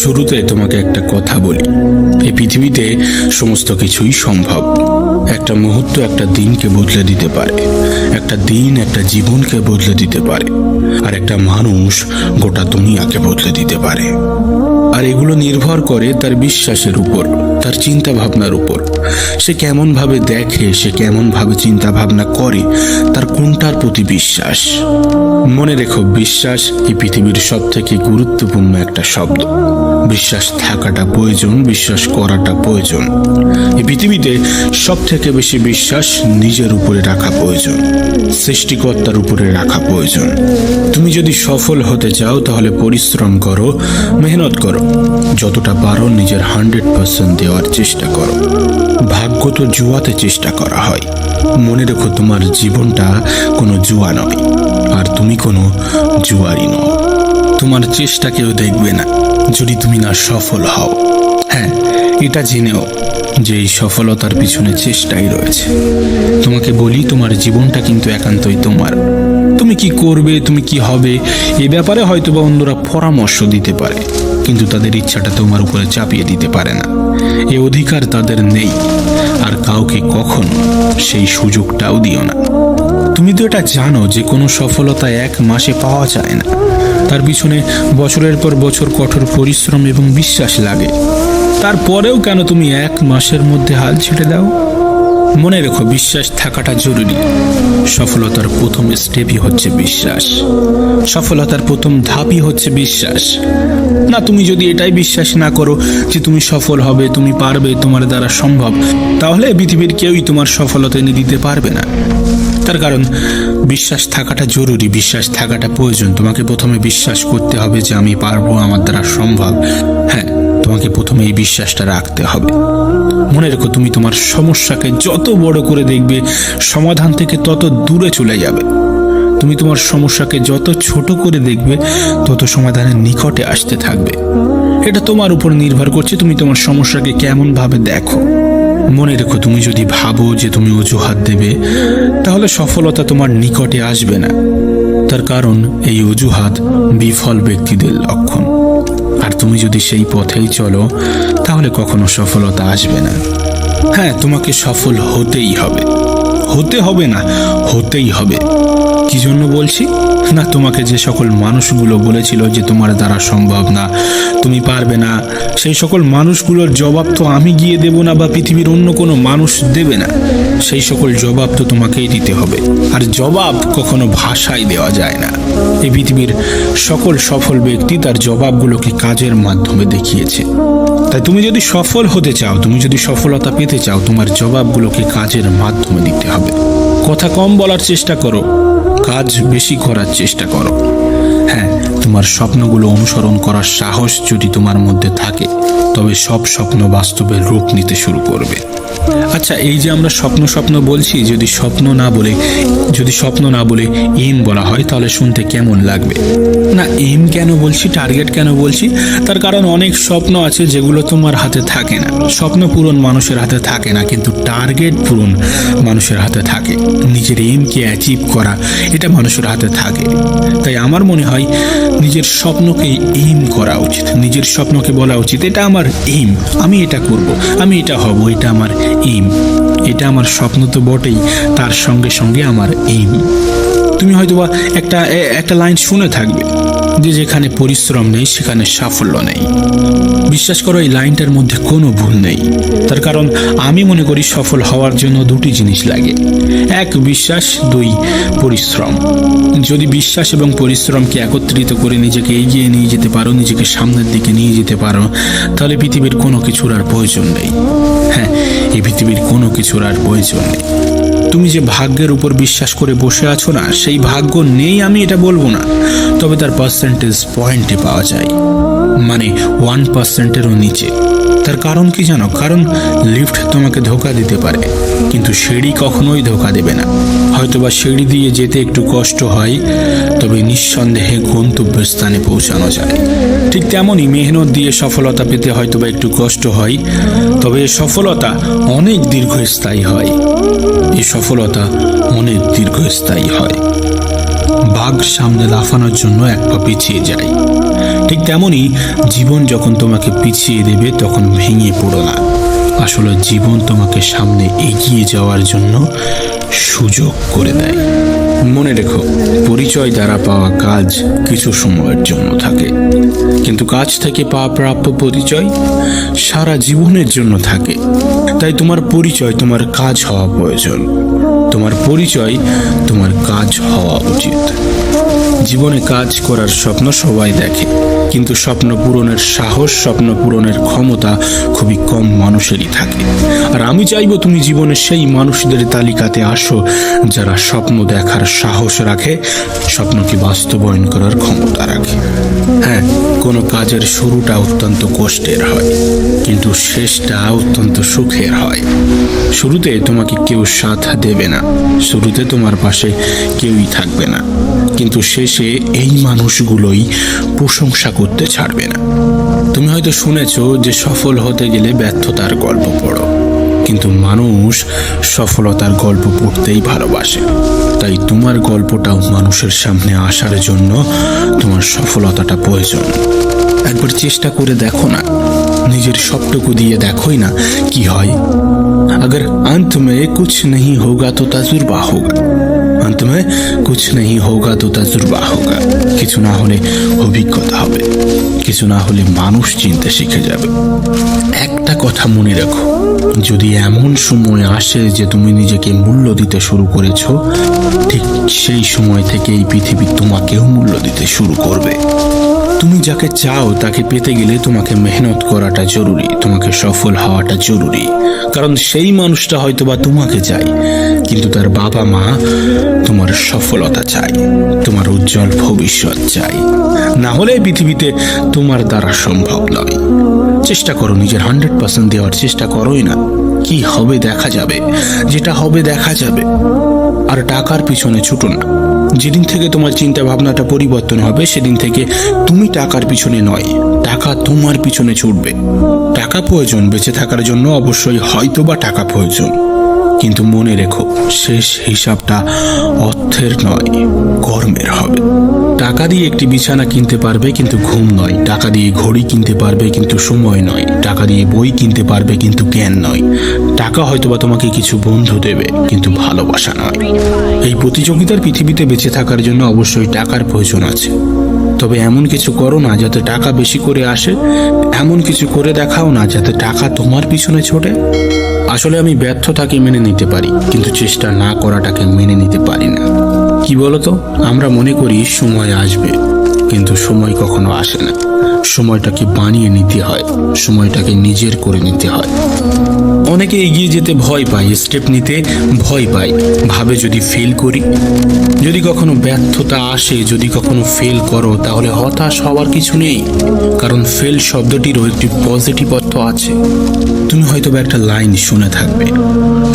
শুরুতে তোমাকে একটা কথা বলি, এই পৃথিবীতে সমস্ত কিছুই সম্ভব। একটা মুহূর্ত একটা দিনকে বদলে দিতে পারে, একটা দিন একটা জীবনকে বদলে দিতে পারে, আর একটা মানুষ গোটা দুনিয়াকে বদলে দিতে পারে। আর এগুলো নির্ভর করে তার বিশ্বাসের উপর, তার চিন্তা ভাবনার উপর। সে কেমন ভাবে দেখে, সে কেমন ভাবে চিন্তা ভাবনা করে, তার কোনটার প্রতি বিশ্বাস। মনে রেখো, বিশ্বাস এই পৃথিবীর সব থেকে গুরুত্বপূর্ণ একটা শব্দ। বিশ্বাস থাকাটা প্রয়োজন, বিশ্বাস করাটা প্রয়োজন। এই পৃথিবীতে সব থেকে বেশি বিশ্বাস নিজের উপরে রাখা প্রয়োজন, সৃষ্টিকর্তার উপরে রাখা প্রয়োজন। তুমি যদি সফল হতে চাও তাহলে পরিশ্রম করো, মেহনত করো, যতটা পারো নিজের 100% দেওয়ার চেষ্টা করো। ভাগ্য তো জুয়াতে চেষ্টা করা হয়। মনে রেখো, তোমার জীবনটা কোনো জুয়া নয়, আর তুমি কোনো জুয়ারি নও। তোমার চেষ্টা কেউ দেখবে না যদি তুমি না সফল হও। হ্যাঁ, এটা জেনেও যে এই সফলতার পিছনে চেষ্টাই রয়েছে। তোমাকে বলি, তোমার জীবনটা কিন্তু একান্তই তোমার। তুমি কি করবে, তুমি কি হবে, এ ব্যাপারে হয়তোবা অন্যরা পরামর্শ দিতে পারে, কিন্তু তাদের ইচ্ছাটা তোমার উপরে চাপিয়ে দিতে পারে না। এ অধিকার তাদের নেই, আর কাউকে কখনো সেই সুযোগটাও দিও না। তুমি তো এটা জানো যে কোনো সফলতা এক মাসে পাওয়া যায় না, তার পিছনে বছরের পর বছর কঠোর পরিশ্রম এবং বিশ্বাস লাগে। তারপরেও কেন তুমি এক মাসের মধ্যে হাল ছেড়ে দাও? মনে রেখো, বিশ্বাস থাকাটা জরুরি। সফলতার প্রথম স্টেপই হচ্ছে বিশ্বাস, সফলতার প্রথম ধাপই হচ্ছে বিশ্বাস। না, তুমি যদি এটাই বিশ্বাস না করো যে তুমি সফল হবে, তুমি পারবে, তোমার দ্বারা সম্ভব, তাহলে পৃথিবীর কেউই তোমার সফলতা এনে দিতে পারবে না। তার কারণ বিশ্বাস থাকাটা জরুরি, বিশ্বাস থাকাটা প্রয়োজন। তোমাকে প্রথমে বিশ্বাস করতে হবে যে আমি পারবো, আমার দ্বারা সম্ভব। হ্যাঁ, তোমাকে প্রথমে এই বিশ্বাসটা রাখতে হবে। মনে রেখো, তুমি তোমার সমস্যাকে যত বড় করে দেখবে, সমাধান থেকে তত দূরে চলে যাবে। তুমি তোমার সমস্যাকে যত ছোট করে দেখবে, তত সমাধানের নিকটে আসতে থাকবে। এটা তোমার উপর নির্ভর করছে তুমি তোমার সমস্যাকে কেমন ভাবে দেখো। মনে রেখো, তুমি যদি ভাবো যে তুমি অজুহাত দেবে, তাহলে সফলতা তোমার নিকটে আসবে না। তার কারণ এই অজুহাত বিফল ব্যক্তিদের লক্ষণ। আর তুমি যদি সেই পথেই চলো, তাহলে কখনো সফলতা আসবে না। হ্যাঁ, তোমাকে সফল হতেই হবে, হতে হবে না, হতেই হবে। কি জন্য বলছি না, তোমাকে যে সকল মানুষগুলো বলেছিল যে তোমার দ্বারা সম্ভব না, তুমি পারবে না, সেই সকল মানুষগুলোর জবাব তো আমি গিয়ে দেব না, বা পৃথিবীর অন্য কোনো মানুষ দেবে না। সেই সকল জবাব তো তোমাকেই দিতে হবে। আর জবাব কখনো ভাষায় দেওয়া যায় না। এই পৃথিবীর সকল সফল ব্যক্তি তার জবাবগুলোকে কাজের মাধ্যমে দেখিয়েছে। তাই তুমি যদি সফল হতে চাও, তুমি যদি সফলতা পেতে চাও, তোমার জবাবগুলোকে কাজের মাধ্যমে দিতে হবে। কথা কম বলার চেষ্টা করো, কাজ বেশি করার চেষ্টা করো। হ্যাঁ, তোমার স্বপ্নগুলো অনুসরণ করার সাহস যদি তোমার মধ্যে থাকে, তবে সব স্বপ্ন বাস্তবের রূপ নিতে শুরু করবে। আচ্ছা, এই যে আমরা স্বপ্ন স্বপ্ন বলছি, যদি স্বপ্ন না বলে এম বলা হয়, তাহলে শুনতে কেমন লাগবে? না, এম কেন বলছি, টার্গেট কেন বলছি? তার কারণ অনেক স্বপ্ন আছে যেগুলো তোমার হাতে থাকে না। স্বপ্ন পূরণ মানুষের হাতে থাকে না, কিন্তু টার্গেট পূরণ মানুষের হাতে থাকে। নিজের এমকে অ্যাচিভ করা, এটা মানুষের হাতে থাকে। তাই আমার মনে হয় নিজের স্বপ্নকে এম করা উচিত, নিজের স্বপ্নকে বলা উচিত এটা আমার এম, আমি এটা করব, আমি এটা হব, এটা আমার এম। এটা আমার স্বপ্ন তো বটেই, তার সঙ্গে সঙ্গে আমার এম। তুমি হয়তোবা একটা লাইন শুনে থাকবে যে যেখানে পরিশ্রম নেই সেখানে সাফল্য নেই। বিশ্বাস করো, এই লাইনটার মধ্যে কোনো ভুল নেই। তার কারণ আমি মনে করি সফল হওয়ার জন্য দুটি জিনিস লাগে, এক বিশ্বাস, দুই পরিশ্রম। যদি বিশ্বাস এবং পরিশ্রমকে একত্রিত করে নিজেকে এগিয়ে নিয়ে যেতে পারো, নিজেকে সামনের দিকে নিয়ে যেতে পারো, তাহলে পৃথিবীর কোনো কিছুর আর প্রয়োজন নেই। হ্যাঁ, এই পৃথিবীর কোনো কিছুর আর প্রয়োজন নেই। তুমি যে ভাগ্যের উপর বিশ্বাস করে বসে আছো না, সেই ভাগ্য নেই আমি এটা বলবো না, তবে তার পার্সেন্টেজ পয়েন্টে পাওয়া যায়, মানে 1%-এরও নিচে। তার কারণ কি জানো? কারণ লিফট তোমাকে ধোঁকা দিতে পারে, কিন্তু সিঁড়ি কখনোই ধোঁকা দেবে না। হয়তোবা সিঁড়ি দিয়ে যেতে একটু কষ্ট হয়, তবে নিঃসন্দেহে গন্তব্যের স্থানে পৌঁছানো যায়। ঠিক তেমনই মেহনত দিয়ে সফলতা পেতে হয়তোবা একটু কষ্ট হয়, তবে সফলতা অনেক দীর্ঘস্থায়ী হয়। এই সফলতা অনেক দীর্ঘস্থায়ী হয়। বাঘ সামনে লাফানোর জন্য এক পা পিছিয়ে যায়, ঠিক তেমনই জীবন যখন তোমাকে পিছিয়ে দেবে তখন ভেঙে পড়ো না। আসলে জীবন তোমাকে সামনে এগিয়ে যাওয়ার জন্য সুযোগ করে দেয়। মনে রেখো, পরিচয় দ্বারা পাওয়া কাজ কিছু সময়ের জন্য থাকে, কিন্তু কাজ থেকে পাওয়া প্রাপ্য পরিচয় সারা জীবনের জন্য থাকে। তাই তোমার পরিচয় তোমার কাজ হওয়া প্রয়োজন, তোমার পরিচয় তোমার কাজ হওয়া উচিত। জীবনে কাজ করার স্বপ্ন সবাই দেখে, কিন্তু স্বপ্ন পূরণের সাহস, স্বপ্ন পূরণের ক্ষমতা খুবই কম মানুষেরই থাকে। আর আমি চাইবো তুমি জীবনে সেই মানুষদের তালিকাতে আসো যারা স্বপ্ন দেখার সাহস রাখে, স্বপ্নকে বাস্তবায়ন করার ক্ষমতা রাখে। হ্যাঁ, কোনো কাজের শুরুটা অত্যন্ত কষ্টের হয়, কিন্তু শেষটা অত্যন্ত সুখের হয়। শুরুতে তোমাকে কেউ সাথ দেবে না, শুরুতে তোমার পাশে কেউই থাকবে না, কিন্তু শেষে এই মানুষগুলোই প্রশংসা করতে ছাড়বে না। তুমি হয়তো শুনেছো যে সফল হতে গেলে ব্যর্থতার গল্প পড়ো, কিন্তু মানুষ সফলতার গল্প পড়তেই ভালোবাসে। তাই তোমার গল্পটাও মানুষের সামনে আসার জন্য তোমার সফলতাটা প্রয়োজন। একবার চেষ্টা করে দেখো না, নিজের সবটুকু দিয়ে দেখোই না কি হয়। अगर अंत में कुछ नहीं होगा तो तजुर्बा होगा, अंत में कुछ नहीं होगा तो तजुर्बा होगा। কিছু না হলে অভিজ্ঞতা হবে, কিছু না হলে মানুষ চিনতে শিখে যাবে। একটা কথা মনে রাখো, যদি এমন সময় আসে যে তুমি নিজেকে মূল্য দিতে শুরু করেছো, ঠিক সেই সময় থেকে এই পৃথিবী তোমাকেও মূল্য দিতে শুরু করবে। তুমি যাকে চাও তাকে পেতে গেলে তোমাকে মেহনত করাটা জরুরি, তোমাকে সফল হওয়াটা জরুরি। কারণ সেই মানুষটা হয়তো বা তোমাকে চায়, কিন্তু তার বাবা মা তোমার সফলতা চায়, তোমার উজ্জ্বল ভবিষ্যৎ চাই। না হলে পৃথিবীতে তোমার দ্বারা সম্ভব নয়। চেষ্টা করো, নিজের 100% দেওয়ার চেষ্টা করোই না। কি হবে দেখা যাবে, যেটা হবে দেখা যাবে। আর টাকার পিছনে ছুটো না। যেদিন থেকে তোমার চিন্তা ভাবনাটা পরিবর্তন হবে, সেদিন থেকে তুমি টাকার পিছনে নয়, টাকা তোমার পিছনে ছুটবে। টাকা প্রয়োজন বেঁচে থাকার জন্য, অবশ্যই হয়তো বা টাকা প্রয়োজন, কিন্তু মনে রেখো শেষ হিসাবটা অর্থের নয়, কর্মের হবে। টাকা দিয়ে একটি বিছানা কিনতে পারবে কিন্তু ঘুম নয়, টাকা দিয়ে ঘড়ি কিনতে পারবে কিন্তু সময় নয়, টাকা দিয়ে বই কিনতে পারবে কিন্তু জ্ঞান নয়। টাকা হয়তোবা তোমাকে কিছু বন্ধু দেবে, কিন্তু ভালোবাসা নয়। এই প্রতিযোগিতার পৃথিবীতে বেঁচে থাকার জন্য অবশ্যই টাকার প্রয়োজন আছে, তবে এমন কিছু করো না যাতে টাকা বেশি করে আসে, এমন কিছু করে দেখাও না যাতে টাকা তোমার পিছনে ছোটে। আসলে আমি ব্যর্থতাকে মেনে নিতে পারি, কিন্তু চেষ্টা না করাটাকে মেনে নিতে পারি না। কি বলতো, আমরা মনে করি সময় আসবে, কিন্তু সময় কখনো আসে না। সময়টাকে বানিয়ে নিতে হয়, সময়টাকে নিজের করে নিতে হয়। অনেকে এগিয়ে যেতে ভয় পায়, স্টেপ নিতে ভয় পায়, ভাবে যদি ফেল করি। যদি কখনো ব্যর্থতা আসে, যদি কখনো ফেল করো, তাহলে হতাশ হওয়ার কিছু নেই, কারণ ফেল শব্দটিরও একটি পজিটিভ অর্থ আছে। তুমি হয়তো একটা লাইন শুনে থাকবে,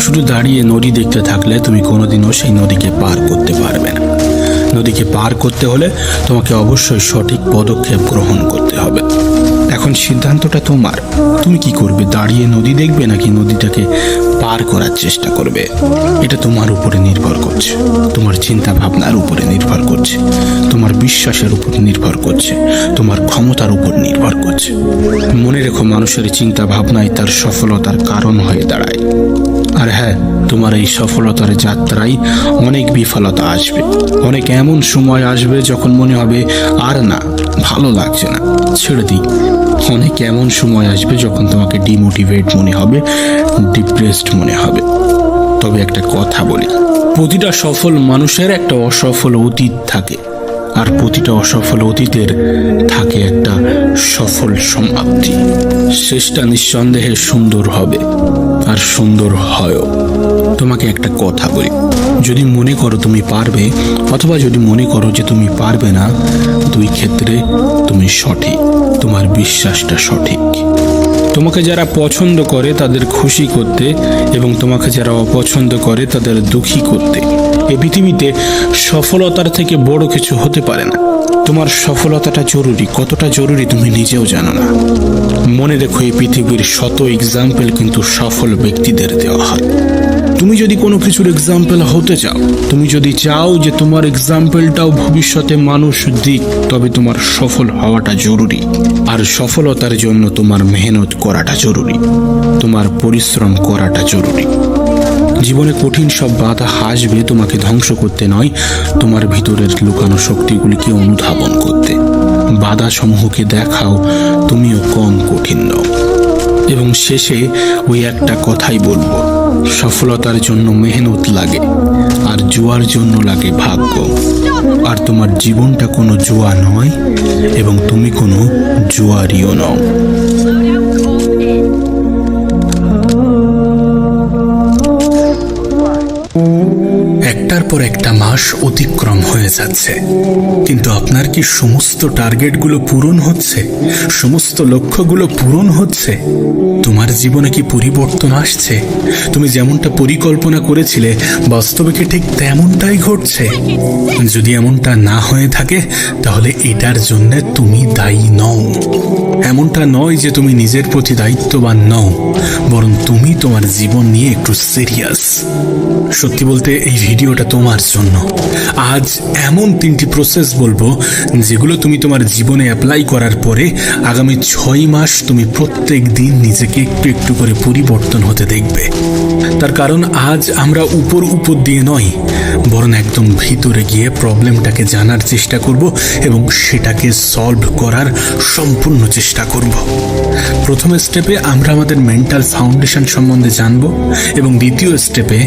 শুধু দাঁড়িয়ে নদী দেখতে থাকলে তুমি কোনোদিনও সেই নদীকে পার করতে পারবে না। নদীকে পার করতে হলে তোমাকে অবশ্যই সঠিক পদক্ষেপ গ্রহণ করতে হবে। এখন সিদ্ধান্তটা তোমার, তুমি কি করবে? দাঁড়িয়ে নদী দেখবে নাকি নদীটাকে পার করার চেষ্টা করবে? এটা তোমার উপরে নির্ভর করছে, তোমার চিন্তা ভাবনার উপরে নির্ভর করছে, তোমার বিশ্বাসের উপর নির্ভর করছে, তোমার ক্ষমতার উপর নির্ভর করছে। মনে রেখো, মানুষের চিন্তা ভাবনাই তার সফলতার কারণ হয়ে দাঁড়ায়। আর হ্যাঁ, তোমার এই সফলতার যাত্রায় অনেক বিফলতা আসবে, অনেক এমন সময় আসবে যখন মনে হবে আর না, ভালো লাগছে না, ছেড়ে দিই। অনেক এমন সময় আসবে যখন তোমাকে ডিমোটিভেট মনে হবে, ডিপ্রেসড মনে হবে। তবে একটা কথা বলি, প্রতিটা সফল মানুষের একটা অসফল অতীত থাকে, আর প্রতিটা অসফল অতীতের থাকে একটা সফল সমাপ্তি। শেষটা নিঃসন্দেহে সুন্দর হবে, আর সুন্দর হয়ও। তোমাকে একটা কথা বলি, যদি মনে করো তুমি পারবে, অথবা যদি মনে করো যে তুমি পারবে না, দুই ক্ষেত্রে তুমি সঠিক, তোমার বিশ্বাসটা সঠিক। তোমাকে যারা পছন্দ করে তাদের খুশি করতে, এবং তোমাকে যারা অপছন্দ করে তাদের দুঃখী করতে। এই পৃথিবীতে সফলতার থেকে বড় কিছু হতে পারে না। তোমার সফলতাটা জরুরি, কতটা জরুরি তুমি নিজেও জানো না। মনে রেখো, এই পৃথিবীর শত এক্সাম্পল কিন্তু সফল ব্যক্তিদের দেওয়া হয়। তুমি যদি কোনো কিছুর এক্সাম্পল হতে চাও, তুমি যদি চাও যে তোমার এক্সাম্পলটাও ভবিষ্যতে মানুষ দিক, তবে তোমার সফল হওয়াটা জরুরি। আর সফলতার জন্য তোমার মেহনত করাটা জরুরি, তোমার পরিশ্রম করাটা জরুরি। জীবনে কঠিন সব বাধা আসবে তোমাকে ধ্বংস করতে নয়, তোমার ভিতরের লুকানো শক্তিগুলিকে অনুধাবন করতে। বাধা সমূহকে দেখাও তুমিও কম কঠিন নও। এবং শেষে ওই একটা কথাই বলবো, সফলতার জন্য মেহনত লাগে, আর জুয়ার জন্য লাগে ভাগ্য। আর তোমার জীবনটা কোনো জুয়া নয়, এবং তুমি কোনো জুয়ারিও নও। একটার পর একটা মাস অতিক্রম হয়ে যাচ্ছে, কিন্তু আপনার কি সমস্ত টার্গেটগুলো পূরণ হচ্ছে? সমস্ত লক্ষ্যগুলো পূরণ হচ্ছে? তোমার জীবনে কি পরিবর্তন আসছে? তুমি যেমনটা পরিকল্পনা করেছিলে বাস্তবে কি ঠিক তেমনটাই ঘটছে? যদি এমনটা না হয়ে থাকে, তাহলে এটার জন্য তুমি দায়ী নও। এমনটা নয় যে তুমি নিজের প্রতি দায়িত্ববান নও, বরং তুমি তোমার জীবন নিয়ে একটু সিরিয়াস। সত্যি বলতে এই ভিডিওটা তোমার জন্য। আজ এমন 3টি প্রসেস বলবো যেগুলো তুমি তোমার জীবনে অ্যাপ্লাই করার পরে আগামী 6 মাস তুমি প্রত্যেক দিন নিজেকে একটু একটু করে পরিবর্তন হতে দেখবে। তার কারণ আজ আমরা উপর দিয়ে নয়, বরং একদম ভিতরে গিয়ে প্রবলেমটাকে জানার চেষ্টা করব এবং সেটাকে সলভ করার সম্পূর্ণ চেষ্টা করব। প্রথম স্টেপে আমরা আমাদের মেন্টাল ফাউন্ডেশন সম্বন্ধে জানব, এবং দ্বিতীয় স্টেপে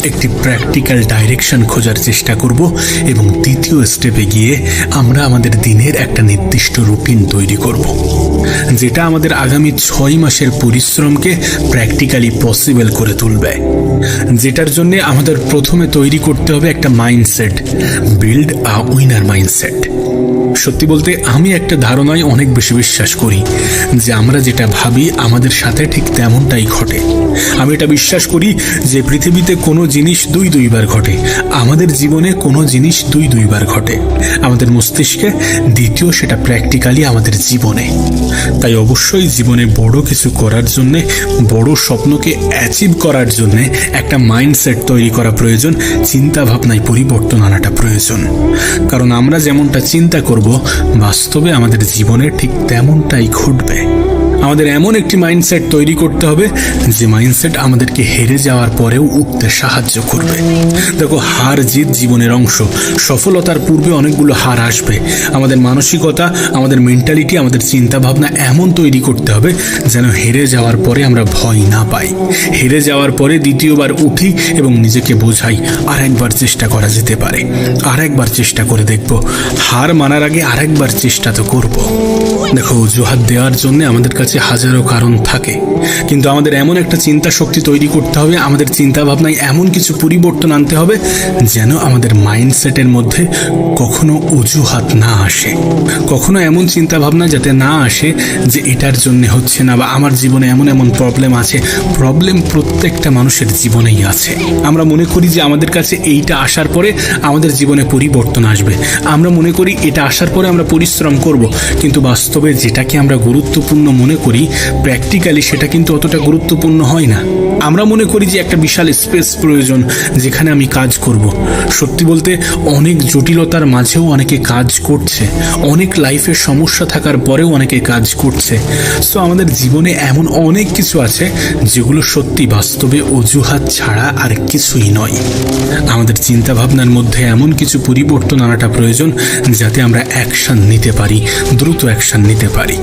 একটি প্র্যাকটিক্যাল ডাইরেকশন খোঁজার চেষ্টা করব, এবং তৃতীয় স্টেপে গিয়ে আমরা আমাদের দিনের একটা নির্দিষ্ট রুটিন তৈরি করব, যেটা আমাদের আগামী 6 মাসের পরিশ্রমকে প্র্যাকটিক্যালি পসিবল করে তুলবে। যেটার জন্য আমাদের প্রথমে তৈরি করতে হবে একটা mindset, build a winner mindset. সত্যি বলতে আমি একটা ধারণায় অনেক বেশি বিশ্বাস করি যে আমরা যেটা ভাবি আমাদের সাথে ঠিক তেমনটাই ঘটে। আমি এটা বিশ্বাস করি যে পৃথিবীতে কোনো জিনিস দুইবার ঘটে, আমাদের জীবনে কোনো জিনিস দুইবার ঘটে, আমাদের মস্তিষ্কে, দ্বিতীয় সেটা প্র্যাকটিক্যালি আমাদের জীবনে। তাই অবশ্যই জীবনে বড় কিছু করার জন্যে, বড় স্বপ্নকে অ্যাচিভ করার জন্যে একটা মাইন্ডসেট তৈরি করা প্রয়োজন, চিন্তা ভাবনায় পরিবর্তন আনাটা প্রয়োজন। কারণ আমরা যেমনটা চিন্তা করব বাস্তবে আমাদের জীবনে ঠিক তেমনটাই ঘটবে। আমাদের এমন একটি মাইন্ডসেট তৈরি করতে হবে যে মাইন্ডসেট আমাদেরকে হেরে যাওয়ার পরেও উঠতে সাহায্য করবে। দেখো, হার জিত জীবনের অংশ। সফলতার পূর্বে অনেকগুলো হার আসবে। আমাদের মানসিকতা, আমাদের মেন্টালিটি, আমাদের চিন্তা ভাবনা এমন তৈরি করতে হবে যেন হেরে যাওয়ার পরে আমরা ভয় না পাই। হেরে যাওয়ার পরে দ্বিতীয়বার উঠি এবং নিজেকে বোঝাই আরেকবার চেষ্টা করা যেতে পারে, আরেকবার চেষ্টা করে দেখব। হার মানার আগে আরেকবার চেষ্টা তো করব। দেখো, অজুহাত দেওয়ার জন্য আমাদের কাছে হাজারো কারণ থাকে, কিন্তু আমাদের এমন একটা চিন্তা শক্তি তৈরি করতে হবে, আমাদের চিন্তা ভাবনায় এমন কিছু পরিবর্তন আনতে হবে যেন আমাদের মাইন্ডসেটের মধ্যে কখনো অজুহাত না আসে, কখনো এমন চিন্তা ভাবনা যাতে না আসে যে এটার জন্য হচ্ছে না, বা আমার জীবনে এমন প্রবলেম আছে। প্রবলেম প্রত্যেকটা মানুষের জীবনেই আছে। আমরা মনে করি যে আমাদের কাছে এইটা আসার পরে আমাদের জীবনে পরিবর্তন আসবে, আমরা মনে করি এটা আসার পরে আমরা পরিশ্রম করব, কিন্তু বাস্তবে যেটাকে আমরা গুরুত্বপূর্ণ মনে করি প্র্যাকটিক্যালি সেটা কিন্তু অতটা গুরুত্বপূর্ণ হয় না। আমরা মনে করি যে একটা বিশাল স্পেস প্রয়োজন যেখানে আমি কাজ করব। সত্যি বলতে অনেক জটিলতার মাঝেও অনেকে কাজ করছে, অনেক লাইফে সমস্যা থাকার পরেও অনেকে কাজ করছে। সো আমাদের জীবনে এমন অনেক কিছু আছে যেগুলো সত্যি বাস্তবে অজুহাত ছাড়া আর কিছুই নয়। আমাদের চিন্তা ভাবনার মধ্যে এমন কিছু পরিবর্তন আনাটা প্রয়োজন যাতে আমরা অ্যাকশন নিতে পারি, দ্রুত অ্যাকশন নিতে পারি।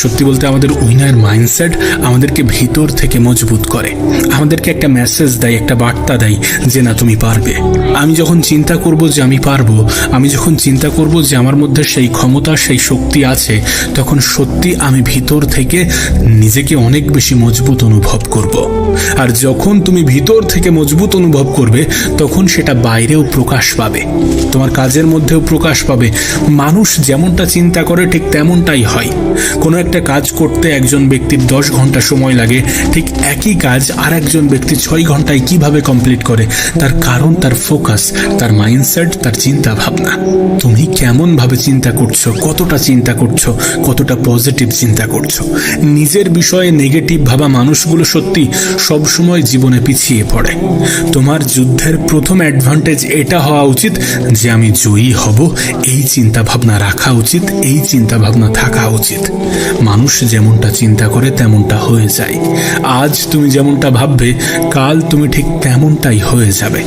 সত্যি বলতে আমাদের উইনার মাইন্ডসেট আমাদেরকে ভিতর থেকে মজবুত করে, আমাদেরকে একটা মেসেজ দেয়, একটা বার্তা দেয় যে না, তুমি পারবে। আমি যখন চিন্তা করব যে আমি পারবো, আমি যখন চিন্তা করব যে আমার মধ্যে সেই ক্ষমতা, সেই শক্তি আছে, তখন সত্যি আমি ভিতর থেকে নিজেকে অনেক বেশি মজবুত অনুভব করব। আর যখন তুমি ভিতর থেকে মজবুত অনুভব করবে তখন সেটা বাইরেও প্রকাশ পাবে, তোমার কাজের মধ্যেও প্রকাশ পাবে। মানুষ যেমনটা চিন্তা করে ঠিক তেমনটাই হয়। কোনো একটা কাজ করতে করতে একজন ব্যক্তির 10 ঘন্টা সময় লাগে, ঠিক একই কাজ আর একজন ব্যক্তি 6 ঘন্টায় কিভাবে কমপ্লিট করে? তার কারণ তার ফোকাস, তার মাইন্ডসেট, তার চিন্তা ভাবনা। তুমি কেমন ভাবে চিন্তা করছো, কতটা চিন্তা করছো, কতটা পজিটিভ চিন্তা করছো। নিজের বিষয়ে নেগেটিভ ভাবা মানুষগুলো সত্যি সবসময় জীবনে পিছিয়ে পড়ে। তোমার যুদ্ধের প্রথম অ্যাডভান্টেজ এটা হওয়া উচিত যে আমি জয়ী হব, এই চিন্তা ভাবনা রাখা উচিত, এই চিন্তা ভাবনা থাকা উচিত। মানুষ যেমনটা চিন্তা করে তেমনটা হয়ে যায়। আজ তুমি যেমনটা ভাববে, কাল তুমি ঠিক তেমনটাই হয়ে যাবে।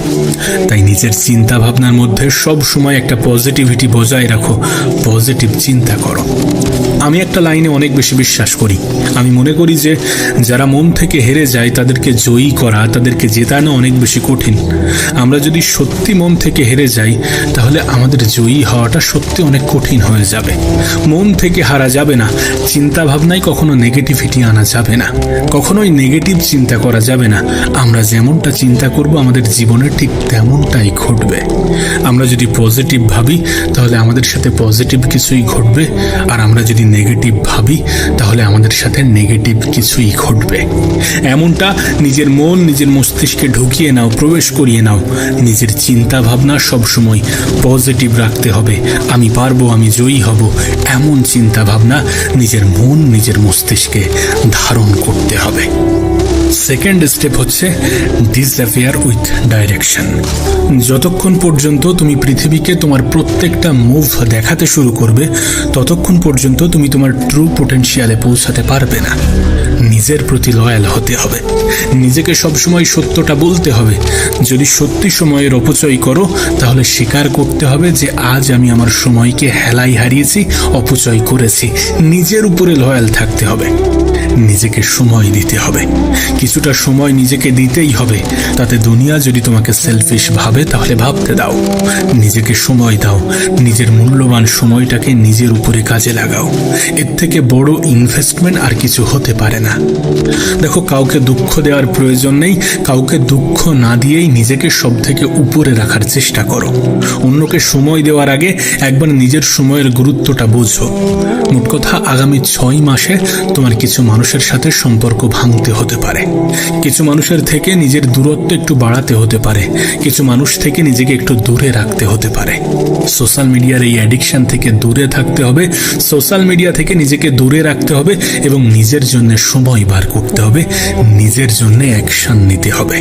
তাই নিজের চিন্তা ভাবনার মধ্যে সব সময় একটা পজিটিভিটি বজায় রাখো, পজিটিভ চিন্তা করো। আমি একটা লাইনে অনেক বেশি বিশ্বাস করি। আমি মনে করি যে যারা মন থেকে হেরে যায় তাদেরকে জয়ী করা, তাদেরকে জেতানো অনেক বেশি কঠিন। আমরা যদি সত্যি মন থেকে হেরে যাই তাহলে আমাদের জয়ী হওয়াটা সত্যি অনেক কঠিন হয়ে যাবে। মন থেকে হারা যাবে না, চিন্তা ভাবনায় কখনো নেগেটিভিটি আনা যাবে না, কখনোই নেগেটিভ চিন্তা করা যাবে না। আমরা যেমনটা চিন্তা করব আমাদের জীবনে ঠিক তেমনটাই ঘটবে। আমরা যদি পজিটিভ ভাবি তাহলে আমাদের সাথে পজিটিভ কিছুই ঘটবে, আর আমরা যদি নেগেটিভ ভাবি তাহলে আমাদের সাথে নেগেটিভ কিছুই ঘটবে। এমনটা নিজের মন, নিজের মস্তিষ্কে ঢুকিয়ে নাও, প্রবেশ করিয়ে নাও। নিজের চিন্তা ভাবনা সবসময় পজিটিভ রাখতে হবে। আমি পারবো, আমি জয়ী হব, এমন চিন্তা ভাবনা নিজের মন, নিজের মস্তিষ্কে ধারণ করতে হবে। সেকেন্ড স্টেপ হচ্ছে ডিসঅ্যাপিয়ার উইথ ডাইরেকশন। যতক্ষণ পর্যন্ত তুমি পৃথিবীকে তোমার প্রত্যেকটা মুভ দেখাতে শুরু করবে ততক্ষণ পর্যন্ত তুমি তোমার ট্রু পোটেনশিয়ালে পৌঁছাতে পারবে না। নিজের প্রতি লয়াল হতে হবে, নিজেকে সবসময় সত্যটা বলতে হবে। যদি সত্যি সময়ের অপচয় করো তাহলে স্বীকার করতে হবে যে আজ আমি আমার সময়কে হেলায় হারিয়েছি, অপচয় করেছি। নিজের উপরে লয়াল থাকতে হবে, নিজেকে সময় দিতে হবে, কিছুটা সময় নিজেকে দিতেই হবে। তাতে দুনিয়া যদি তোমাকে সেলফিশ ভাবে তাহলে ভাবতে দাও, নিজেকে সময় দাও, নিজের মূল্যবান সময়টাকে নিজের উপরে কাজে লাগাও। এর থেকে বড় ইনভেস্টমেন্ট আর কিছু হতে পারে না। দেখো, কাউকে দুঃখ দেওয়ার প্রয়োজন নেই, কাউকে দুঃখ না দিয়েই নিজেকে সব থেকে উপরে রাখার চেষ্টা করো। অন্যকে সময় দেওয়ার আগে একবার নিজের সময়ের গুরুত্বটা বোঝো। মোট কথা, আগামী 6 মাসে তোমার কিছু মানুষের সাথে সম্পর্ক ভাঙতে হতে পারে, কিছু মানুষের থেকে নিজের দূরত্ব একটু বাড়াতে হতে পারে, কিছু মানুষ থেকে নিজেকে একটু দূরে রাখতে হতে পারে। সোশ্যাল মিডিয়ার এই অ্যাডিকশন থেকে দূরে থাকতে হবে, সোশ্যাল মিডিয়া থেকে নিজেকে দূরে রাখতে হবে এবং নিজের জন্য সময় বার করতে হবে, নিজের জন্য অ্যাকশন নিতে হবে।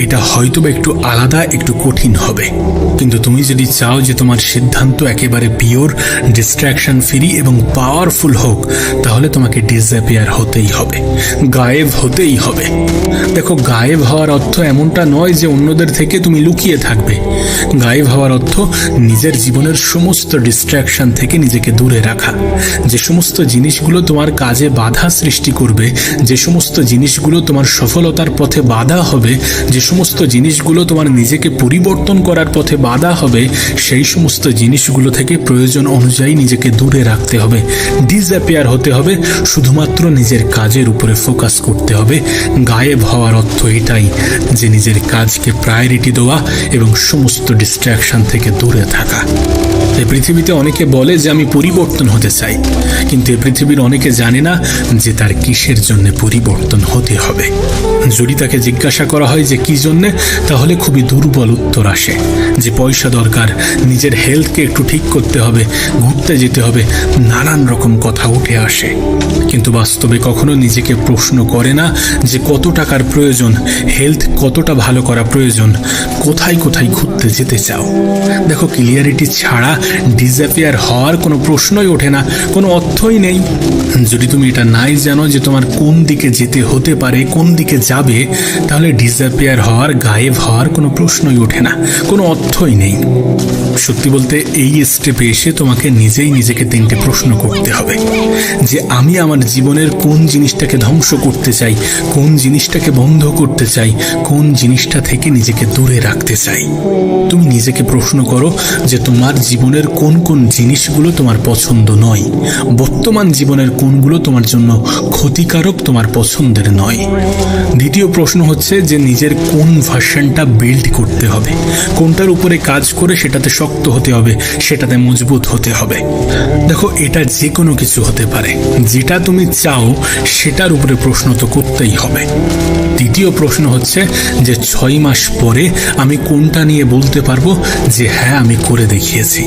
এটা হয়তো একটু আলাদা, একটু কঠিন হবে, কিন্তু তুমি যদি চাও যে তোমার সিদ্ধান্ত একেবারে পিওর, ডিস্ট্রাকশন ফ্রি এবং পাওয়ারফুল হোক, তাহলে তোমাকে ডিসঅ্যাপিয়ার হতেই হবে, গায়েব হতেই হবে। দেখো, গায়েব হওয়ার অর্থ এমনটা নয় যে অন্যদের থেকে তুমি লুকিয়ে থাকবে। গায়েব হওয়ার অর্থ নিজের জীবনের সমস্ত ডিস্ট্রাকশন থেকে নিজেকে দূরে রাখা। যে সমস্ত জিনিসগুলো তোমার কাজে বাধা সৃষ্টি করবে, যে সমস্ত জিনিসগুলো তোমার সফলতার পথে বাধা হবে, যে সমস্ত জিনিসগুলো তোমার নিজেকে পরিবর্তন করার পথে বাধা হবে, সেই সমস্ত জিনিসগুলো থেকে প্রয়োজন অনুযায়ী নিজেকে দূরে রাখতে হবে, ডিসঅ্যাপিয়ার হতে হবে। শুধুমাত্র নিজের কাজের উপরে ফোকাস করতে হবে। গায়েব হওয়ার অর্থ এটাই যে নিজের কাজকে প্রায়োরিটি দেওয়া এবং সমস্ত ডিস্ট্রাকশন থেকে দূরে থাকা। এই পৃথিবীতে অনেকে বলে যে আমি পরিবর্তন হতে চাই, কিন্তু এই পৃথিবীর অনেকে জানে না যে তার কিসের জন্য পরিবর্তন হতে হবে। যদি তাকে জিজ্ঞাসা করা হয় যে কি জন্যে, তাহলে খুবই দুর্বল উত্তর আসে যে পয়সা দরকার, নিজের হেলথকে একটু ঠিক করতে হবে, ঘুরতে যেতে হবে, নানান রকম কথা উঠে আসে। কিন্তু বাস্তবে কখনো নিজেকে প্রশ্ন করে না যে কত টাকার প্রয়োজন, হেলথ কতটা ভালো করা প্রয়োজন, কোথায় কোথায় ঘুরতে যেতে চাও। দেখো, ক্লিয়ারিটি ছাড়া ডিসঅ্যাপিয়ার হওয়ার কোনো প্রশ্নই ওঠে না, কোনো অর্থই নেই। যদি তুমি এটা নাই জানো যে তোমার কোন দিকে যেতে হতে পারে, কোন দিকে যাবে, তাহলে ডিসঅ্যাপিয়ার হওয়ার, গায়েব হওয়ার কোনো প্রশ্নই ওঠে না, কোনো অর্থই নেই। সত্যি বলতে এই স্টেপে এসে তোমাকে নিজেই নিজেকে 3টে প্রশ্ন করতে হবে যে আমি আমার জীবনের কোন জিনিসটাকে ধ্বংস করতে চাই, কোন জিনিসটাকে বন্ধ করতে চাই, কোন জিনিসটা থেকে নিজেকে দূরে রাখতে চাই। তুমি নিজেকে প্রশ্ন করো যে তোমার জীবনের কোন কোন জিনিসগুলো তোমার পছন্দ নয়, বর্তমান জীবনের কোনগুলো তোমার জন্য ক্ষতিকারক, তোমার পছন্দের নয়। দ্বিতীয় প্রশ্ন হচ্ছে যে নিজের কোন ভার্সনটা বিল্ড করতে হবে, কোনটার উপরে কাজ করে সেটাতে শক্ত হতে হবে, সেটাতে মজবুত হতে হবে। দেখো, এটা যে কোনো কিছু হতে পারে। যেটা তুমি চাও সেটার উপরে প্রশ্ন তো করতেই হবে। দ্বিতীয় প্রশ্ন হচ্ছে যে 6 মাস পরে আমি কোনটা নিয়ে বলতে পারবো যে হ্যাঁ আমি করে দেখিয়েছি।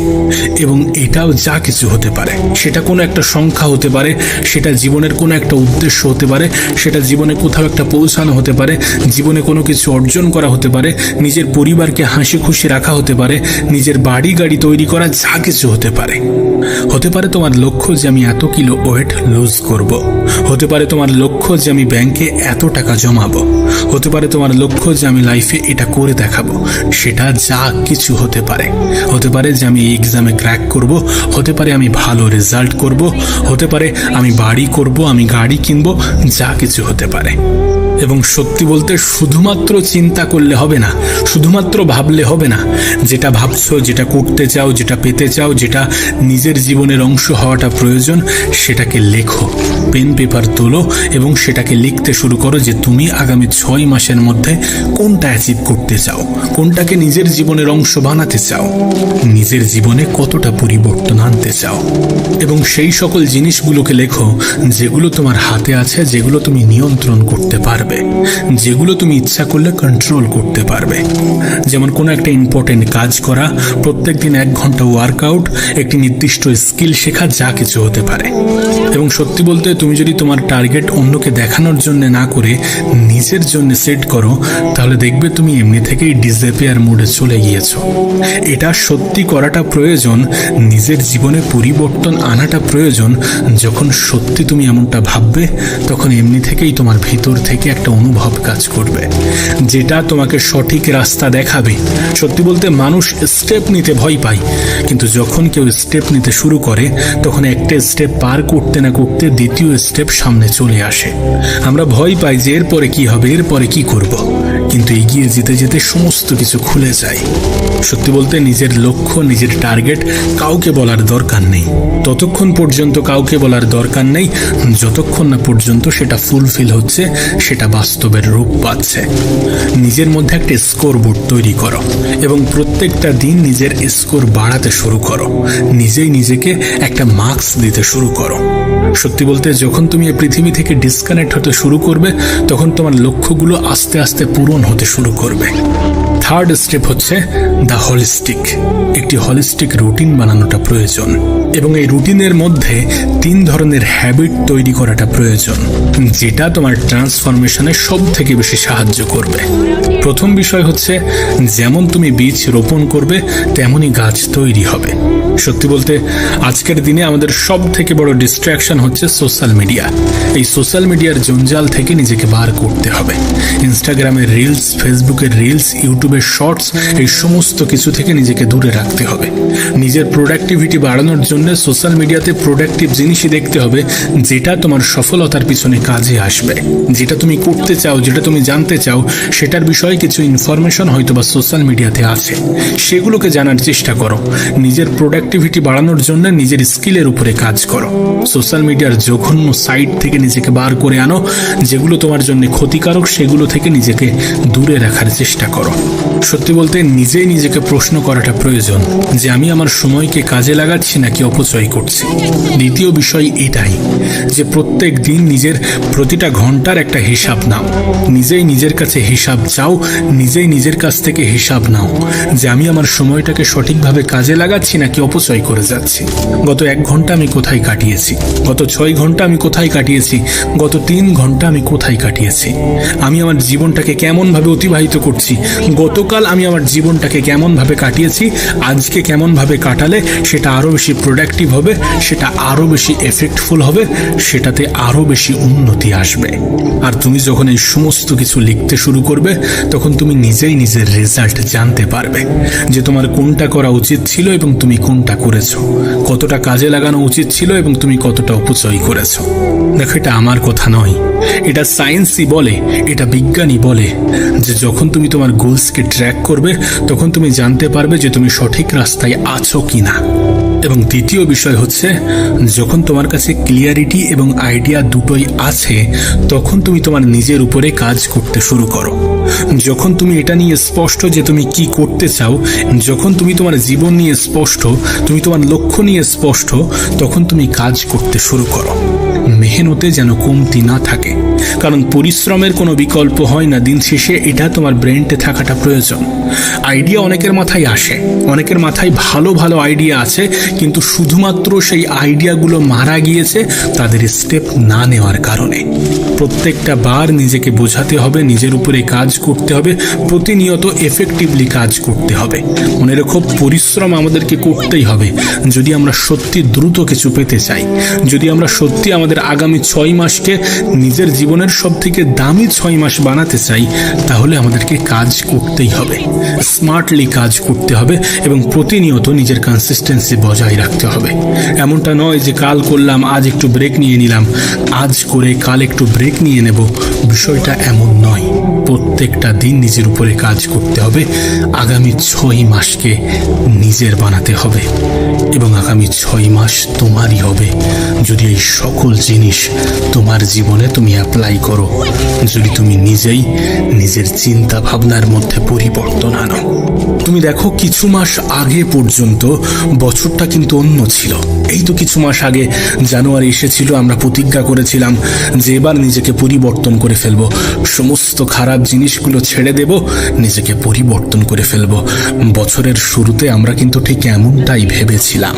এবং এটাও যা কিছু হতে পারে, সেটা কোনো একটা সংখ্যা হতে পারে, সেটা জীবনের কোনো একটা উদ্দেশ্য হতে পারে, সেটা জীবনে কোথাও একটা পৌঁছানো হতে পারে, জীবনে কোনো কিছু অর্জন করা হতে পারে, নিজের পরিবারকে হাসি খুশি রাখা হতে পারে, নিজের বাড়ি গাড়ি তৈরি করা, যা কিছু হতে পারে। হতে পারে তোমার লক্ষ্য যে আমি এত কিলো ওয়েট লুজ করব। হতে পারে তোমার লক্ষ্য যে আমি ব্যাংকে এত টাকা জমাবো। হতে পারে তোমার লক্ষ্য যে আমি লাইফে এটা করে দেখাবো। সেটা যা কিছু হতে পারে। হতে পারে যে আমি এই এক্সামে ক্র্যাক করব। হতে পারে আমি ভালো রেজাল্ট করব। হতে পারে আমি বাড়ি করব, আমি গাড়ি কিনবো, যা কিছু হতে পারে। এবং সত্যি বলতে শুধুমাত্র চিন্তা করলে হবে না, শুধুমাত্র ভাবলে হবে না। যেটা ভাবছো, যেটা করতে চাও, যেটা পেতে চাও, যেটা নিজের জীবনের অংশ হওয়াটা প্রয়োজন, সেটাকে লেখো। পেন পেপার তোলো এবং সেটাকে লিখতে শুরু করো যে তুমি আগামী 6 মাসের মধ্যে কোনটা অ্যাচিভ করতে চাও, কোনটাকে নিজের জীবনের অংশ বানাতে চাও, নিজের জীবনে কতটা পরিবর্তন আনতে চাও। এবং সেই সকল জিনিসগুলোকে লেখো যেগুলো তোমার হাতে আছে, যেগুলো তুমি নিয়ন্ত্রণ করতে পারবে, যেগুলো তুমি ইচ্ছা করলে কন্ট্রোল করতে পারবে। যেমন কোনো একটা ইম্পর্টেন্ট কাজ করা, প্রত্যেকদিন 1 ঘন্টা ওয়ার্কআউট, একটি নির্দিষ্ট স্কিল শেখা, যা কিছু হতে পারে। এবং সত্যি বলতে তুমি যদি তোমার টার্গেট অন্যকে দেখানোর জন্য না করে নিজের জন্য সেট করো, তাহলে দেখবে তুমি এমনি থেকেই ডিসঅ্যাপিয়ার মোডে চলে গিয়েছো। এটা সত্যি করাটা প্রয়োজন, নিজের জীবনে পরিবর্তন আনাটা প্রয়োজন। যখন সত্যি তুমি এমনটা ভাববে, তখন এমনি থেকেই তোমার ভিতর থেকে একটা অনুভব কাজ করবে, যেটা তোমাকে সঠিক রাস্তা দেখাবে। সত্যি বলতে মানুষ স্টেপ নিতে ভয় পায়, কিন্তু যখন কেউ স্টেপ নিতে শুরু করে, তখন একটা স্টেপ পার করতে না করতে দ্বিতীয় স্টেপ সামনে চলে আসে। আমরা ভয় পাই যে এরপরে কি হবে, এরপরে কি করব, কিন্তু এগিয়ে যেতে যেতে সমস্ত কিছু খুলে যায়। সত্যি বলতে নিজের লক্ষ্য, নিজের টার্গেট কাউকে বলার দরকার নেই। ততক্ষণ পর্যন্ত কাউকে বলার দরকার নেই যতক্ষণ না পর্যন্ত সেটা ফুলফিল হচ্ছে, সেটা বাস্তবের রূপ পাচ্ছে। নিজের মধ্যে একটা স্কোর বোর্ড তৈরি করো এবং প্রত্যেকটা দিন নিজের স্কোর বাড়াতে শুরু করো। নিজেই নিজেকে একটা মার্কস দিতে শুরু করো। সত্যি বলতে যখন তুমি এই পৃথিবী থেকে ডিসকানেক্ট হতে শুরু করবে, তখন তোমার লক্ষ্যগুলো আস্তে আস্তে পূরণ হতে শুরু করবে। থার্ড স্টেপ হচ্ছে দ্য হলিস্টিক। একটি হলিস্টিক রুটিন বানানোটা প্রয়োজন এবং এই রুটিনের মধ্যে 3 ধরনের হ্যাবিট তৈরি করাটা প্রয়োজন, যেটা তোমার ট্রান্সফরমেশনে সব থেকে বেশি সাহায্য করবে। প্রথম বিষয় হচ্ছে, যেমন তুমি বীজ রোপণ করবে তেমনই গাছ তৈরি হবে। সত্যি বলতে আজকের দিনে আমাদের সব থেকে বড় ডিস্ট্র্যাকশন হচ্ছে সোশ্যাল মিডিয়া। এই সোশ্যাল মিডিয়ার জঞ্জাল থেকে নিজেকে বার করতে হবে। ইনস্টাগ্রামের রিলস, ফেসবুকের রিলস, ইউটিউবের শর্টস, এই সমস্ত কিছু থেকে নিজেকে দূরে রাখতে হবে। নিজের প্রোডাক্টিভিটি বাড়ানোর জন্য সোশ্যাল মিডিয়াতে প্রোডাক্টিভ জিনিসই দেখতে হবে, যেটা তোমার সফলতার পিছনে কাজে আসবে। যেটা তুমি করতে চাও, যেটা তুমি জানতে চাও, সেটার বিষয়ে কিছু ইনফরমেশন হয়তো বা সোশ্যাল মিডিয়াতে আছে, সেগুলোকে জানার চেষ্টা করো। নিজের প্রোডাক্টিভিটি বাড়ানোর জন্য নিজের স্কিলের উপরে কাজ করো। সোশ্যাল মিডিয়ার জঘন্য সাইট থেকে নিজেকে বার করে আনো, যেগুলো তোমার জন্য ক্ষতিকারক, সেগুলো থেকে নিজেকে দূরে রাখার চেষ্টা করো। সত্যি বলতে নিজেই নিজেকে প্রশ্ন করাটা প্রয়োজন যে আমি আমার সময়কে কাজে লাগাচ্ছি নাকি অপচয় করছি। দ্বিতীয় বিষয় এটাই যে প্রত্যেক দিন নিজের প্রতিটা ঘন্টার একটা হিসাব নাও। নিজেই নিজের কাছে হিসাব চাও, নিজেই নিজের কাছ থেকে হিসাব নাও যে আমি আমার সময়টাকে সঠিকভাবে কাজে লাগাচ্ছি নাকি অপচয় করে যাচ্ছি। গত 1 ঘন্টা আমি কোথায় কাটিয়েছি, গত 6 ঘন্টা আমি কোথায় কাটিয়েছি, গত 3 ঘন্টা আমি কোথায় কাটিয়েছি। আমি আমার জীবনটাকে কেমনভাবে অতিবাহিত করছি, গতকাল আমি আমার জীবনটাকে কেমনভাবে কাটিয়েছি, আজকে কেমনভাবে কাটালে সেটা আরও বেশি প্রোডাক্টিভ হবে, সেটা আরও বেশি এফেক্টফুল হবে, সেটাতে আরও বেশি উন্নতি আসবে। আর তুমি যখন এই সমস্ত কিছু লিখতে শুরু করবে, তখন তুমি নিজেই নিজের রেজাল্ট জানতে পারবে যে তোমার কোনটা করা উচিত ছিল এবং তুমি কোনটা করেছো, কতটা কাজে লাগানো উচিত ছিল এবং তুমি কতটা অপচয় করেছো। দেখো, এটা আমার কথা নয়, এটা সায়েন্সই বলে, এটা বিজ্ঞানী বলে যে যখন তুমি তোমার গোলসকে ট্র্যাক করবে, তখন তুমি জানতে পারবে যে তুমি সঠিক রাস্তায় আছো কিনা। এবং দ্বিতীয় বিষয় হচ্ছে, যখন তোমার কাছে ক্লিয়ারিটি এবং আইডিয়া দুটোই আছে, তখন তুমি তোমার নিজের উপরে কাজ করতে শুরু করো। যখন তুমি এটা নিয়ে স্পষ্ট যে তুমি কি করতে চাও, যখন তুমি তোমার জীবন নিয়ে স্পষ্ট, তুমি তোমার লক্ষ্য নিয়ে স্পষ্ট, তখন তুমি কাজ করতে শুরু করো। মেহনতে যেন কমতি না থাকে, কারণ পরিশ্রমের কোনো বিকল্প হয় না। দিন শেষে এটা তোমার ব্রেনটে থাকাটা প্রয়োজন। আইডিয়া অনেকের মাথায় আসে, অনেকের মাথায় ভালো ভালো আইডিয়া আছে, কিন্তু শুধুমাত্র সেই আইডিয়াগুলো মারা গিয়েছে তাদের স্টেপ না নেওয়ার কারণে। প্রত্যেকটা বার নিজেকে বোঝাতে হবে, নিজের উপরে কাজ করতে হবে, প্রতিনিয়ত এফেক্টিভলি কাজ করতে হবে। মনে রেখো, পরিশ্রম আমাদেরকে করতেই হবে যদি আমরা সত্যি দ্রুত কিছু পেতে চাই, যদি আমরা সত্যি আমাদের আগামী 6 মাসকে নিজের জীবনের সব থেকে দামি 6 মাস বানাতে চাই, তাহলে আমাদেরকে কাজ করতেই হবে, স্মার্টলি কাজ করতে হবে এবং প্রতিনিয়ত নিজের কনসিস্টেন্সি বজায় রাখতে হবে। এমনটা নয় যে কাল করলাম, আজ একটু ব্রেক নিয়ে নিলাম, আজ করে কাল একটু ব্রেক নিয়ে নেব। বিষয়টা এমন নয়। প্রত্যেকটা দিন নিজের উপরে কাজ করতে হবে। আগামী 6 মাসকে নিজের বানাতে হবে এবং আগামী 6 মাস তোমারই হবে যদি এই সকল জিনিস তোমার জীবনে তুমি অ্যাপ্লাই করো, যদি তুমি নিজেই নিজের চিন্তা ভাবনার মধ্যে পরিবর্তন আনো। তুমি দেখো, কিছু মাস আগে পর্যন্ত বছরটা কিন্তু অন্য ছিল। এই তো কিছু মাস আগে জানুয়ারি এসেছিল, আমরা প্রতিজ্ঞা করেছিলাম যে এবার নিজেকে পরিবর্তন করে ফেলবো, সমস্ত খারাপ জিনিসগুলো ছেড়ে দেব, নিজেকে পরিবর্তন করে ফেলবো। বছরের শুরুতে আমরা কিন্তু ঠিক এমনটাই ভেবেছিলাম।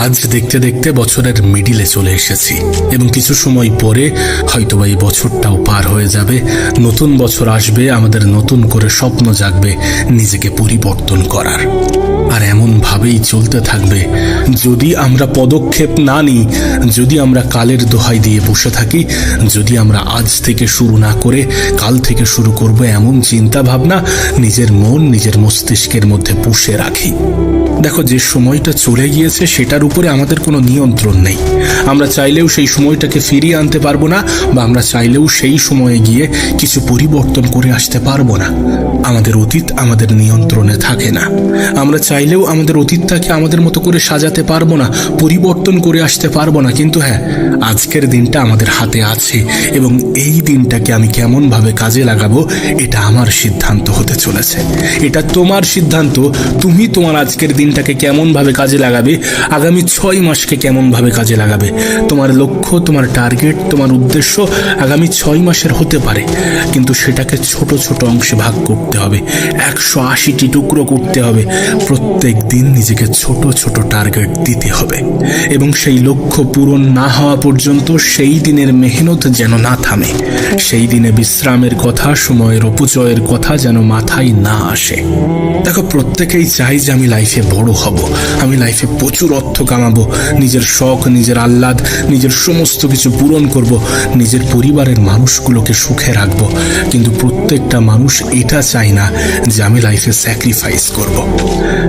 আজ দেখতে দেখতে বছরের মিডিলে চলে এসেছি এবং কিছু সময় পরে হয়তোবা এই বছরটাও পার হয়ে যাবে। নতুন বছর আসবে, আমাদের নতুন করে স্বপ্ন জাগবে নিজেকে পরিবর্তন করার। আর এমন ভাবেই চলতে থাকবে। যদি আমরা পদক্ষেপ না নিই, যদি আমরা কালের দোহাই দিয়ে বসে থাকি, যদি আমরা আজ থেকে শুরু না করে কাল থেকে শুরু করব এমন চিন্তা ভাবনা নিজের মন, নিজের মস্তিষ্কের মধ্যে পুষে রাখি, দেখো, যে সময়টা চলে গিয়েছে সেটার উপরে আমাদের কোনো নিয়ন্ত্রণ নেই। আমরা চাইলেও সেই সময়টাকে ফিরিয়ে আনতে পারবো না, বা আমরা চাইলেও সেই সময়ে গিয়ে কিছু পরিবর্তন করে আসতে পারবো না। আমাদের অতীত আমাদের নিয়ন্ত্রণে থাকে না। আমরা চাইলেও আমাদের অতীতটাকে আমাদের মতো করে সাজাতে পারবো না, পরিবর্তন করে আসতে পারবো না। কিন্তু হ্যাঁ, আজকের দিনটা আমাদের হাতে আছে এবং এই দিনটাকে আমি কেমনভাবে কাজে লাগাবো এটা আমার সিদ্ধান্ত হতে চলেছে। এটা তোমার সিদ্ধান্ত। তুমি তোমার আজকের দিনটাকে কেমনভাবে কাজে লাগাবে, আগামী 6 মাসকে কেমনভাবে কাজে লাগাবে। তোমার লক্ষ্য, তোমার টার্গেট, তোমার উদ্দেশ্য আগামী 6 মাসের হতে পারে, কিন্তু সেটাকে ছোট ছোট অংশে ভাগ করতে হবে, 180টি টুকরো করতে হবে। প্রত্যেক দিন নিজেকে ছোট ছোট টার্গেট দিতে হবে এবং সেই লক্ষ্য পূরণ না হওয়া পর্যন্ত সেই দিনের মেহনত যেন না থামে। সেই দিনে বিশ্রামের কথা, সময়ের অপচয়ের কথা যেন মাথায় না আসে। দেখো, প্রত্যেকেই চাই যে আমি লাইফে বড় হব, আমি লাইফে প্রচুর অর্থ কামাবো, নিজের শখ, নিজের আহ্লাদ, নিজের সমস্ত কিছু পূরণ করব, নিজের পরিবারের মানুষগুলোকে সুখে রাখবো। কিন্তু প্রত্যেকটা মানুষ এটা চায় না যে আমি লাইফে স্যাক্রিফাইস করব।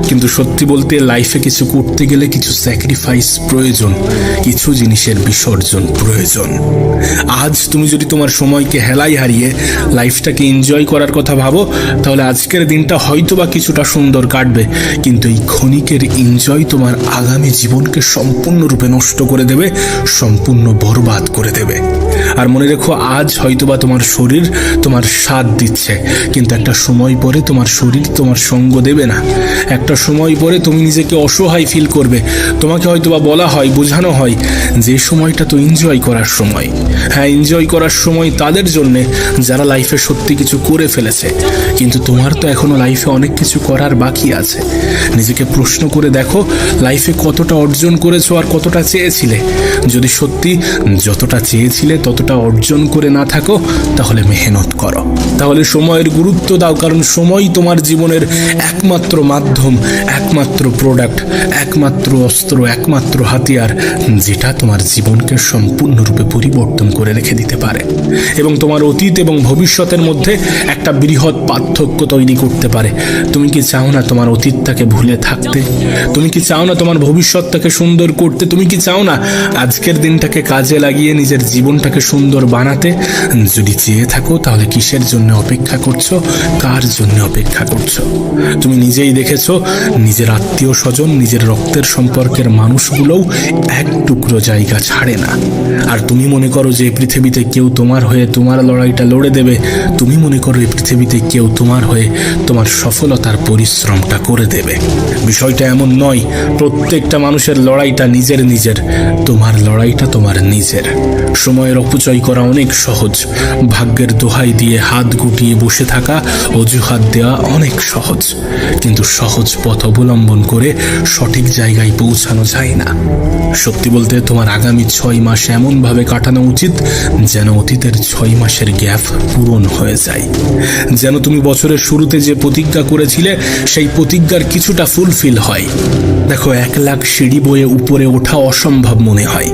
কিন্তু সত্যি বলতে, লাইফে কিছু করতে গেলে কিছু স্যাক্রিফাইস প্রয়োজন, কিছু জিনিসের বিসর্জন প্রয়োজন। আজ তুমি যদি তোমার সময়কে হেলায় হারিয়ে লাইফটাকে এনজয় করার কথা ভাবো, তাহলে আজকের দিনটা হয়তোবা কিছুটা সুন্দর কাটবে, কিন্তু এই ক্ষণিকের এনজয় তোমার আগামী জীবনকে সম্পূর্ণরূপে নষ্ট করে দেবে, সম্পূর্ণ বরবাদ করে দেবে। আর মনে রেখো, আজ হয়তোবা তোমার শরীর তোমার সাথ দিচ্ছে, কিন্তু একটা সময় পরে তোমার শরীর তোমার সঙ্গ দেবে না। একটা সময় পরে তুমি নিজেকে অসহায় ফিল করবে। তোমাকে হয়তোবা বলা হয়, বোঝানো হয় যে সময়টা তো এনজয় করার সময়। হ্যাঁ, এনজয় করার সময় তাদের জন্যে যারা লাইফে সত্যি কিছু করে ফেলেছে, কিন্তু তোমার তো এখনো লাইফে অনেক কিছু করার বাকি আছে। নিজেকে প্রশ্ন করে দেখো, লাইফে কতটা অর্জন করেছো আর কতটা চেয়েছিলে। যদি সত্যি যতটা চেয়েছিলে ততটা অর্জন করে না থাকো, তাহলে মেহনত করো, তাহলে সময়ের গুরুত্ব দাও, কারণ সময় তোমার জীবনের একমাত্র মাধ্যম, একমাত্র প্রোডাক্ট, একমাত্র অস্ত্র, একমাত্র হাতিয়ার, যেটা তোমার জীবনকে সম্পূর্ণরূপে পরিবর্তন করে রেখে দিতে পারে এবং তোমার অতীত এবং ভবিষ্যতের মধ্যে একটা বৃহৎ পার্থক্য তৈরি করতে পারে। তুমি কি চাও না তোমার অতীতটাকে ভুলে থাকতে? তুমি কি চাও না তোমার ভবিষ্যৎটাকে সুন্দর করতে? তুমি কি চাও না আজ আজকের দিনটাকে কাজে লাগিয়ে নিজের জীবনটাকে সুন্দর বানাতে যদি চেয়ে থাকো, তাহলে কিসের জন্য অপেক্ষা করছো? কার জন্য অপেক্ষা করছো? তুমি নিজেই দেখেছো, নিজের আত্মীয় স্বজন, নিজের রক্তের সম্পর্কের মানুষগুলোও এক টুকরো জায়গা ছাড়ে না। আর তুমি মনে করো যে এই পৃথিবীতে কেউ তোমার হয়ে তোমার লড়াইটা লড়ে দেবে। তুমি মনে করো এই পৃথিবীতে কেউ তোমার হয়ে তোমার সফলতার পরিশ্রমটা করে দেবে। বিষয়টা এমন নয়। প্রত্যেকটা মানুষের লড়াইটা নিজের নিজের। তোমার লড়াইটা তোমার নিজের। সময়ের অপচয় করা অনেক সহজ। ভাগ্যের দোহাই দিয়ে হাত গুটিয়ে বসে থাকা, অজুহাত দেওয়া অনেক সহজ। কিন্তু সহজ পথ অবলম্বন করে সঠিক জায়গায় পৌঁছানো যায় না। সত্যি বলতে তোমার আগামী 6 মাস এমনভাবে কাটানো উচিত যেন অতীতের 6 মাসের গ্যাপ পূরণ হয়ে যায়। যেন তুমি বছরের শুরুতে যে প্রতিজ্ঞা করেছিলে সেই প্রতিজ্ঞার কিছুটা ফুলফিল হয়। দেখো, 1 লাখ সিঁড়ি বয়ে উপরে ওঠা অসম্ভব মনে হয়।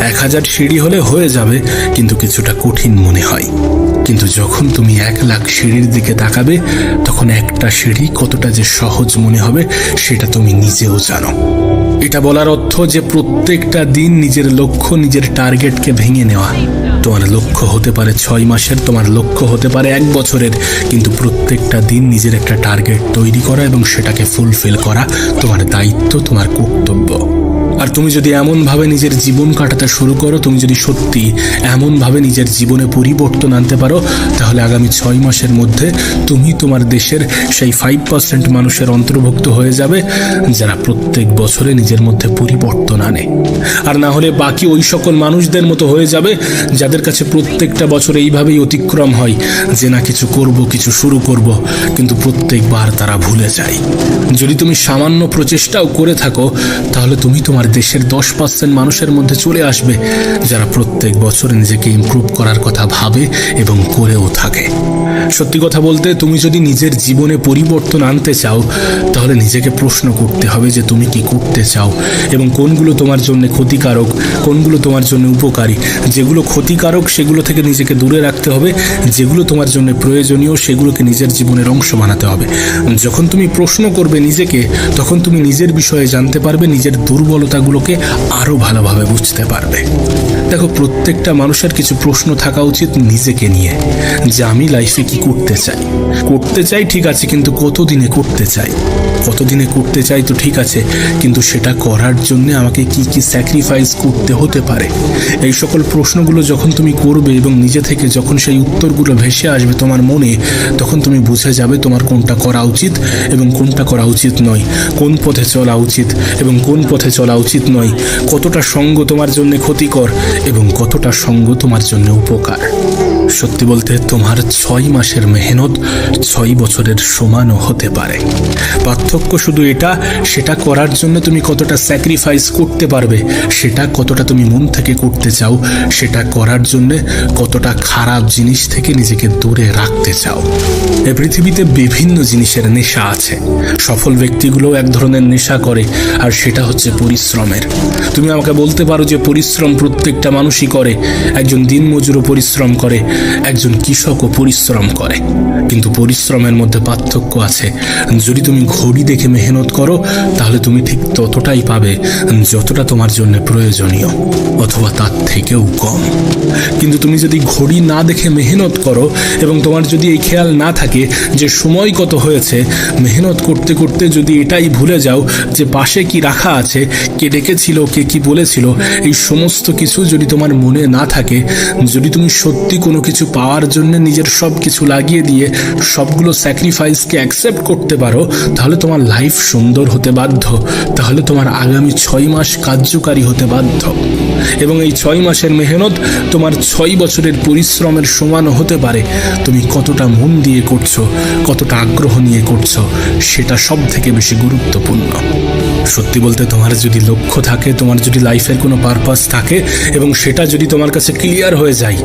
1000 সিঁড়ি হলে হয়ে যাবে, কিন্তু কিছুটা কঠিন মনে হয়। কিন্তু যখন তুমি 1 লাখ সিঁড়ির দিকে তাকাবে, তখন একটা সিঁড়ি কতটা যে সহজ মনে হবে সেটা তুমি নিজেও জানো। এটা বলার অর্থ যে প্রত্যেকটা দিন নিজের লক্ষ্য, নিজের টার্গেটকে ভেঙে নেওয়া। তোমার লক্ষ্য হতে পারে 6 মাসের, তোমার লক্ষ্য হতে পারে 1 বছরের, কিন্তু প্রত্যেকটা দিন নিজের একটা টার্গেট তৈরি করা এবং সেটাকে ফুলফিল করা তোমার দায়িত্ব, তোমার কর্তব্য। আর তুমি যদি এমনভাবে নিজের জীবন কাটাতে শুরু করো, তুমি যদি সত্যি এমনভাবে নিজের জীবনে পরিবর্তন আনতে পারো, তাহলে আগামী 6 মাসের মধ্যে তুমি তোমার দেশের সেই 5% মানুষের অন্তর্ভুক্ত হয়ে যাবে যারা প্রত্যেক বছরে নিজের মধ্যে পরিবর্তন আনে। আর না হলে বাকি ওই সকল মানুষদের মতো হয়ে যাবে যাদের কাছে প্রত্যেকটা বছর এইভাবেই অতিক্রম হয় যে না কিছু করব, কিছু শুরু করব, কিন্তু প্রত্যেকবার তারা ভুলে যায়। যদি তুমি সামান্য প্রচেষ্টাও করে থাকো, তাহলে তুমি তোমার দেশের 10% মানুষের মধ্যে চলে আসবে যারা প্রত্যেক বছর নিজেকে ইমপ্রুভ করার কথা ভাবে এবং করেও থাকে। সত্যি কথা বলতে, তুমি যদি নিজের জীবনে পরিবর্তন আনতে চাও, তাহলে নিজেকে প্রশ্ন করতে হবে যে তুমি কি করতে চাও এবং কোনগুলো তোমার জন্য ক্ষতিকারক, কোনগুলো তোমার জন্য উপকারী। যেগুলো ক্ষতিকারক সেগুলো থেকে নিজেকে দূরে রাখতে হবে, যেগুলো তোমার জন্য প্রয়োজনীয় সেগুলোকে নিজের জীবনের অংশ বানাতে হবে। যখন তুমি প্রশ্ন করবে নিজেকে, তখন তুমি নিজের বিষয়ে জানতে পারবে, নিজের দুর্বলতাগুলোকে আরো ভালোভাবে বুঝতে পারবে। দেখো, প্রত্যেকটা মানুষের কিছু প্রশ্ন থাকা উচিত নিজেকে নিয়ে, যে আমি লাইফে কি করতে চাই ঠিক আছে, কিন্তু কতদিনে করতে চাই? কতদিনে করতে চাই তো ঠিক আছে, কিন্তু সেটা করার জন্য আমাকে কি কি স্যাক্রিফাইস করতে হতে পারে? এই সকল প্রশ্নগুলো যখন তুমি করবে এবং নিজে থেকে যখন সেই উত্তরগুলো ভেসে আসবে তোমার মনে, তখন তুমি বুঝে যাবে তোমার কোনটা করা উচিত এবং কোনটা করা উচিত নয়, কোন পথে চলা উচিত এবং কোন পথে চলা উচিত নয়, কতটা সঙ্গ তোমার জন্য ক্ষতিকর এবং কতটা সঙ্গ তোমার জন্য উপকার। সত্যি বলতে, তোমার 6 মাসের মেহনত 6 বছরের সমানও হতে পারে। পার্থক্য শুধু এটা, সেটা করার জন্য তুমি কতটা স্যাক্রিফাইস করতে পারবে, সেটা কতটা তুমি মন থেকে করতে চাও, সেটা করার জন্য কতটা খারাপ জিনিস থেকে নিজেকে দূরে রাখতে চাও। এই পৃথিবীতে বিভিন্ন জিনিসের নেশা আছে। সফল ব্যক্তিগুলো এক ধরনের নেশা করে, আর সেটা হচ্ছে পরিশ্রমের। তুমি আমাকে বলতে পারো যে পরিশ্রম প্রত্যেকটা মানুষই করে। একজন দিনমজুরও পরিশ্রম করে, একজন কৃষকও পরিশ্রম করে, কিন্তু পরিশ্রমের মধ্যে পার্থক্য আছে। যদি তুমি ঘড়ি দেখে মেহনত করো, তাহলে তুমি ঠিক ততটাই পাবে যতটা তোমার জন্য প্রয়োজনীয়, অথবা তার থেকেও কম। কিন্তু তুমি যদি ঘড়ি না দেখে মেহনত করো এবং তোমার যদি এই খেয়াল না থাকে যে সময় কত হয়েছে, মেহনত করতে করতে যদি এটাই ভুলে যাও যে পাশে কি রাখা আছে, কে ডেকেছিল, কে কি বলেছিল, এই সমস্ত কিছু যদি তোমার মনে না থাকে, যদি তুমি সত্যি কোনো কিছু পাওয়ার জন্য নিজের সব কিছু লাগিয়ে দিয়ে সবগুলো স্যাক্রিফাইসকে অ্যাকসেপ্ট করতে পারো, তাহলে তোমার লাইফ সুন্দর হতে বাধ্য। তাহলে তোমার আগামী 6 মাস কার্যকারী হতে বাধ্য এবং এই 6 মাসের মেহনত তোমার 6 বছরের পরিশ্রমের সমানও হতে পারে। তুমি কতটা মন দিয়ে করছো, কতটা আগ্রহ নিয়ে করছো, সেটা সব থেকে বেশি গুরুত্বপূর্ণ। সত্যি বলতে, তোমার যদি লক্ষ্য থাকে, তোমার যদি লাইফের কোনো পারপাস থাকে এবং সেটা যদি তোমার কাছে ক্লিয়ার হয়ে যায়,